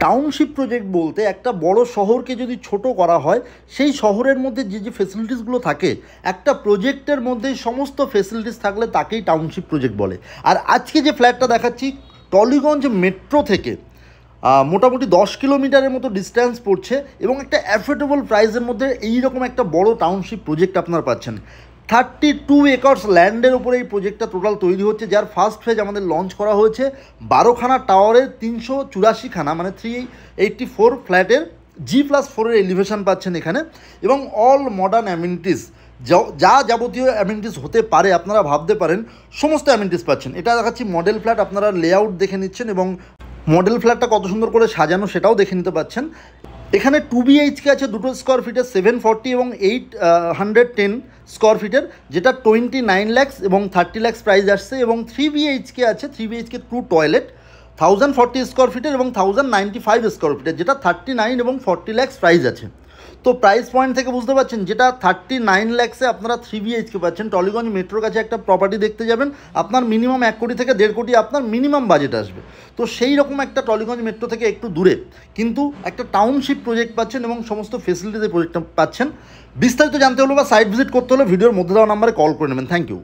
Township project বলতে একটা বড় শহরকে যদি ছোট করা হয়, সেই শহরের মধ্যে যে ফেসিলিটিসগুলো থাকে, একটা প্রজেক্টের মধ্যেই সমস্ত ফেসিলিটিস থাকলে তাকেই টাউনশিপ প্রজেক্ট বলে। আর আজকে যে ফ্ল্যাটটা দেখাচ্ছি, টলিগঞ্জ মেট্রো থেকে মোটামুটি 10 কিলোমিটারের মতো ডিস্ট্যান্স পড়ছে এবং একটা অ্যাফোর্ডেবল প্রাইসের মধ্যে এইরকম একটা বড় টাউনশিপ প্রজেক্ট আপনারা পাচ্ছেন। 32 একর্স ল্যান্ডের উপরে এই প্রজেক্টটা টোটাল তৈরি হচ্ছে, যার ফার্স্ট ফেজ আমাদের লঞ্চ করা হয়েছে। 12খানা টাওয়ারের 384খানা মানে 384 ফ্ল্যাটের G+4 এলিভেশন পাচ্ছেন এখানে, এবং অল মডার্ন অ্যামিনিটিস, যা যাবতীয় অ্যামিনিটিস হতে পারে আপনারা ভাবতে পারেন, সমস্ত অ্যামিনিটিস পাচ্ছেন। এটা দেখাচ্ছি মডেল ফ্ল্যাট, আপনারা লেআউট দেখে নিচ্ছেন এবং মডেল ফ্ল্যাটটা কত সুন্দর করে সাজানো সেটাও দেখে নিতে পাচ্ছেন। এখানে 2 BHK আছে 2 স্কোয়ার ফিটের 740 এবং 810 স্কোয়ার ফিটের, যেটা 29 lakhs এবং 30 lakhs প্রাইস আসছে, এবং 3 BHK আছে 3 BHK 2 টয়লেট 1040 স্কোয়ার ফিটের এবং 1095 স্কোয়ার ফিটের, যেটা 39 এবং 40 lakhs প্রাইস আছে। তো প্রাইস পয়েন্ট থেকে বুঝতে পারছেন, যেটা 39 lakhsে আপনারা 3 BHK পাচ্ছেন। টলিগঞ্জ মেট্রোর কাছে একটা প্রপার্টি দেখতে যাবেন, আপনার মিনিমাম 1 কোটি থেকে 1.5 কোটি আপনার মিনিমাম বাজেট আসবে। তো সেই রকম একটা টলিগঞ্জ মেট্রো থেকে একটু দূরে কিন্তু একটা টাউনশিপ প্রজেক্ট পাচ্ছেন এবং সমস্ত ফেসিলিটিতে প্রজেক্টটা পাচ্ছেন। বিস্তারিত জানতে হলে বা সাইট ভিজিট করতে হলে ভিডিওর মধ্যে দেওয়া নাম্বারে কল করে নেবেন। Thank you.